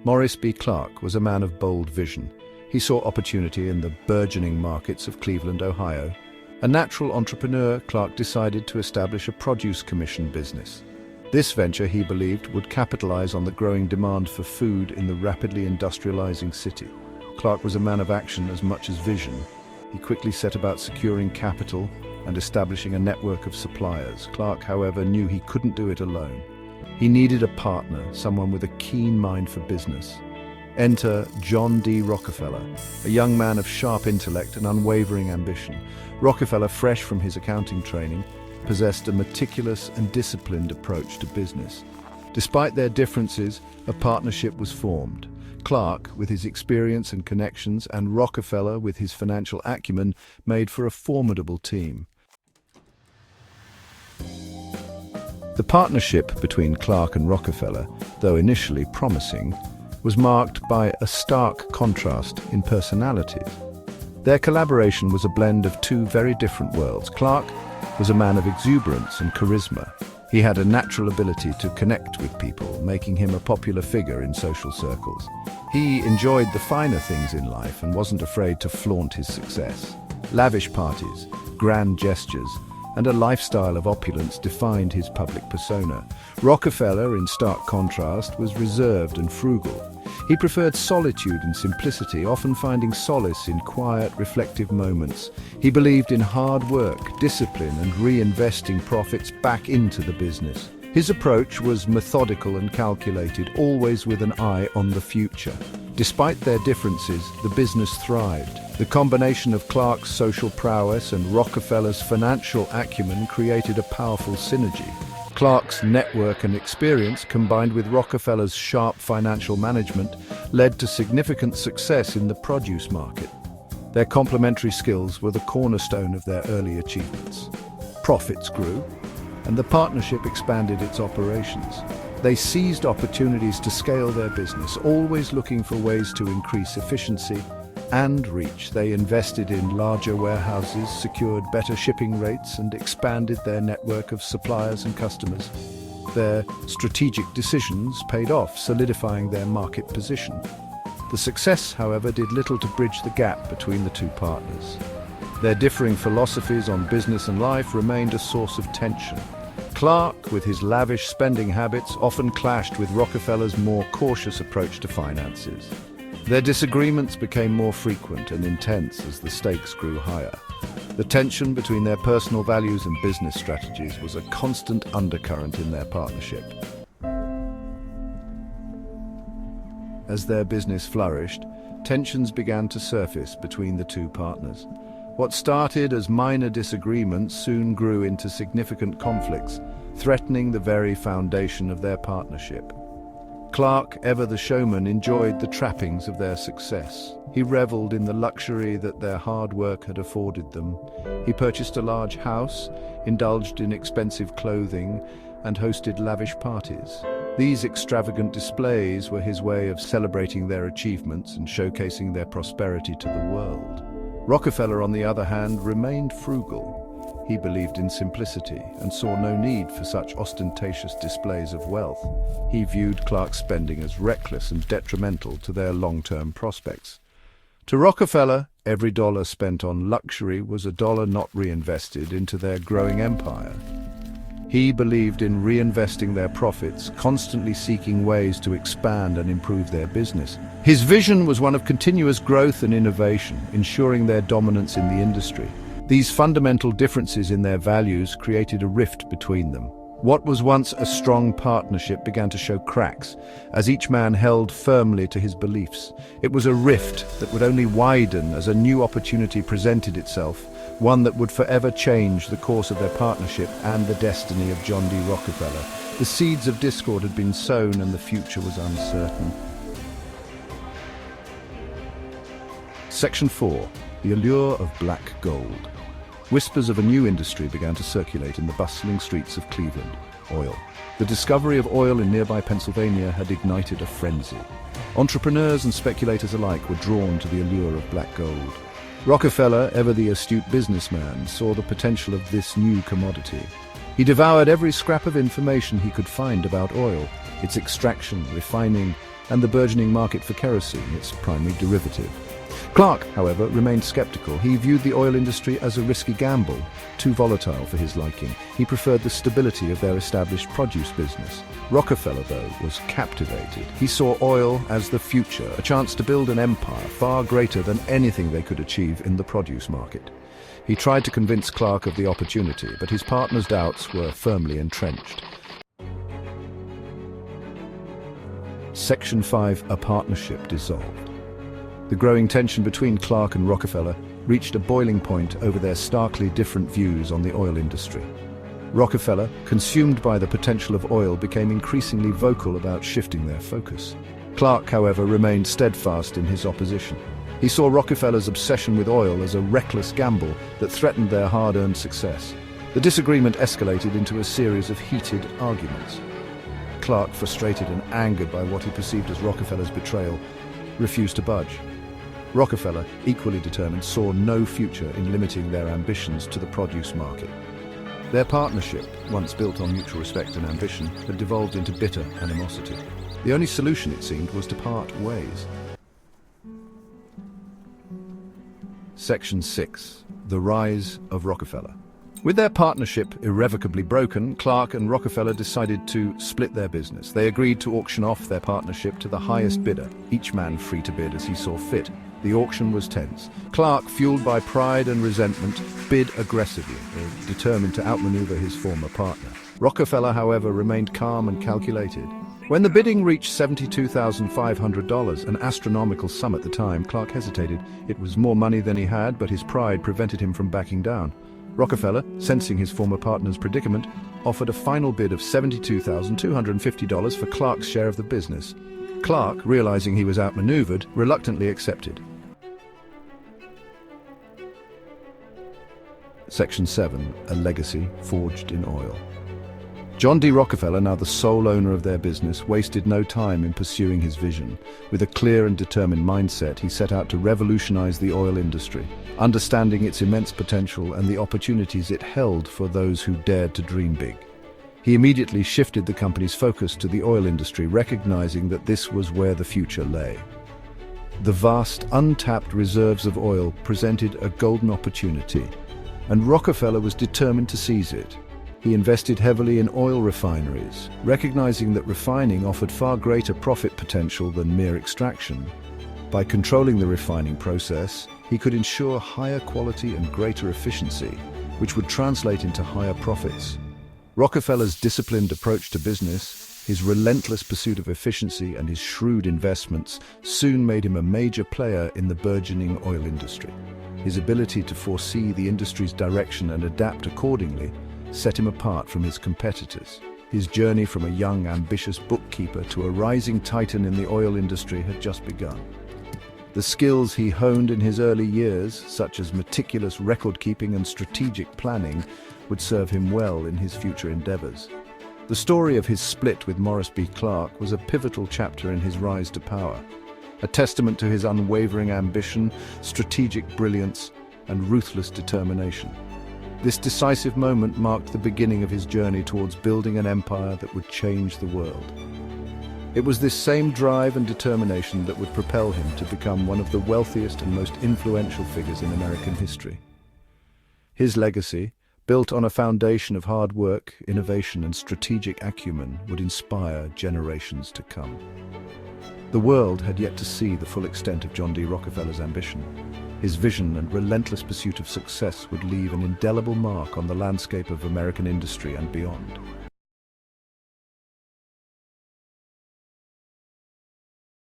Maurice B. Clark was a man of bold vision. He saw opportunity in the burgeoning markets of Cleveland, Ohio. A natural entrepreneur, Clark decided to establish a produce commission business. This venture, he believed, would capitalize on the growing demand for food in the rapidly industrializing city. Clark was a man of action as much as vision. He quickly set about securing capital and establishing a network of suppliers. Clark, however, knew he couldn't do it alone. He needed a partner, someone with a keen mind for business. Enter John D. Rockefeller, a young man of sharp intellect and unwavering ambition. Rockefeller, fresh from his accounting training, possessed a meticulous and disciplined approach to business. Despite their differences, a partnership was formed. Clark, with his experience and connections, and Rockefeller, with his financial acumen, made for a formidable team. The partnership between Clark and Rockefeller, though initially promising, was marked by a stark contrast in personalities. Their collaboration was a blend of two very different worlds. Clark was a man of exuberance and charisma. He had a natural ability to connect with people, making him a popular figure in social circles. He enjoyed the finer things in life and wasn't afraid to flaunt his success. Lavish parties, grand gestures, and a lifestyle of opulence defined his public persona. Rockefeller, in stark contrast, was reserved and frugal. He preferred solitude and simplicity, often finding solace in quiet, reflective moments. He believed in hard work, discipline, and reinvesting profits back into the business. His approach was methodical and calculated, always with an eye on the future. Despite their differences, the business thrived. The combination of Clark's social prowess and Rockefeller's financial acumen created a powerful synergy. Clark's network and experience, combined with Rockefeller's sharp financial management, led to significant success in the produce market. Their complementary skills were the cornerstone of their early achievements. Profits grew, and the partnership expanded its operations. They seized opportunities to scale their business, always looking for ways to increase efficiency and reach. They invested in larger warehouses, secured better shipping rates, and expanded their network of suppliers and customers. Their strategic decisions paid off, solidifying their market position. The success, however, did little to bridge the gap between the two partners. Their differing philosophies on business and life remained a source of tension. Clark, with his lavish spending habits, often clashed with Rockefeller's more cautious approach to finances. Their disagreements became more frequent and intense as the stakes grew higher. The tension between their personal values and business strategies was a constant undercurrent in their partnership. As their business flourished, tensions began to surface between the two partners. What started as minor disagreements soon grew into significant conflicts, threatening the very foundation of their partnership. Clark, ever the showman, enjoyed the trappings of their success. He reveled in the luxury that their hard work had afforded them. He purchased a large house, indulged in expensive clothing, and hosted lavish parties. These extravagant displays were his way of celebrating their achievements and showcasing their prosperity to the world. Rockefeller, on the other hand, remained frugal. He believed in simplicity and saw no need for such ostentatious displays of wealth. He viewed Clark's spending as reckless and detrimental to their long-term prospects. To Rockefeller, every dollar spent on luxury was a dollar not reinvested into their growing empire. He believed in reinvesting their profits, constantly seeking ways to expand and improve their business. His vision was one of continuous growth and innovation, ensuring their dominance in the industry. These fundamental differences in their values created a rift between them. What was once a strong partnership began to show cracks, as each man held firmly to his beliefs. It was a rift that would only widen as a new opportunity presented itself, one that would forever change the course of their partnership and the destiny of John D. Rockefeller. The seeds of discord had been sown and the future was uncertain. Section 4. The allure of black gold. Whispers of a new industry began to circulate in the bustling streets of Cleveland: oil. The discovery of oil in nearby Pennsylvania had ignited a frenzy. Entrepreneurs and speculators alike were drawn to the allure of black gold. Rockefeller, ever the astute businessman, saw the potential of this new commodity. He devoured every scrap of information he could find about oil, its extraction, refining, and the burgeoning market for kerosene, its primary derivative. Clark, however, remained skeptical. He viewed the oil industry as a risky gamble, too volatile for his liking. He preferred the stability of their established produce business. Rockefeller, though, was captivated. He saw oil as the future, a chance to build an empire far greater than anything they could achieve in the produce market. He tried to convince Clark of the opportunity, but his partner's doubts were firmly entrenched. Section 5, a partnership dissolved. The growing tension between Clark and Rockefeller reached a boiling point over their starkly different views on the oil industry. Rockefeller, consumed by the potential of oil, became increasingly vocal about shifting their focus. Clark, however, remained steadfast in his opposition. He saw Rockefeller's obsession with oil as a reckless gamble that threatened their hard-earned success. The disagreement escalated into a series of heated arguments. Clark, frustrated and angered by what he perceived as Rockefeller's betrayal, refused to budge. Rockefeller, equally determined, saw no future in limiting their ambitions to the produce market. Their partnership, once built on mutual respect and ambition, had devolved into bitter animosity. The only solution, it seemed, was to part ways. Section 6. The Rise of Rockefeller. With their partnership irrevocably broken, Clark and Rockefeller decided to split their business. They agreed to auction off their partnership to the highest bidder, each man free to bid as he saw fit. The auction was tense. Clark, fueled by pride and resentment, bid aggressively, determined to outmaneuver his former partner. Rockefeller, however, remained calm and calculated. When the bidding reached $72,500, an astronomical sum at the time, Clark hesitated. It was more money than he had, but his pride prevented him from backing down. Rockefeller, sensing his former partner's predicament, offered a final bid of $72,250 for Clark's share of the business. Clark, realizing he was outmaneuvered, reluctantly accepted. Section 7. A legacy forged in oil. John D. Rockefeller, now the sole owner of their business, wasted no time in pursuing his vision. With a clear and determined mindset, he set out to revolutionize the oil industry, understanding its immense potential and the opportunities it held for those who dared to dream big. He immediately shifted the company's focus to the oil industry, recognizing that this was where the future lay. The vast, untapped reserves of oil presented a golden opportunity, and Rockefeller was determined to seize it. He invested heavily in oil refineries, recognizing that refining offered far greater profit potential than mere extraction. By controlling the refining process, he could ensure higher quality and greater efficiency, which would translate into higher profits. Rockefeller's disciplined approach to business, his relentless pursuit of efficiency, and his shrewd investments soon made him a major player in the burgeoning oil industry. His ability to foresee the industry's direction and adapt accordingly set him apart from his competitors. His journey from a young, ambitious bookkeeper to a rising titan in the oil industry had just begun. The skills he honed in his early years, such as meticulous record-keeping and strategic planning, would serve him well in his future endeavors. The story of his split with Morris B. Clark was a pivotal chapter in his rise to power, a testament to his unwavering ambition, strategic brilliance, and ruthless determination. This decisive moment marked the beginning of his journey towards building an empire that would change the world. It was this same drive and determination that would propel him to become one of the wealthiest and most influential figures in American history. His legacy, built on a foundation of hard work, innovation, and strategic acumen, would inspire generations to come. The world had yet to see the full extent of John D. Rockefeller's ambition. His vision and relentless pursuit of success would leave an indelible mark on the landscape of American industry and beyond.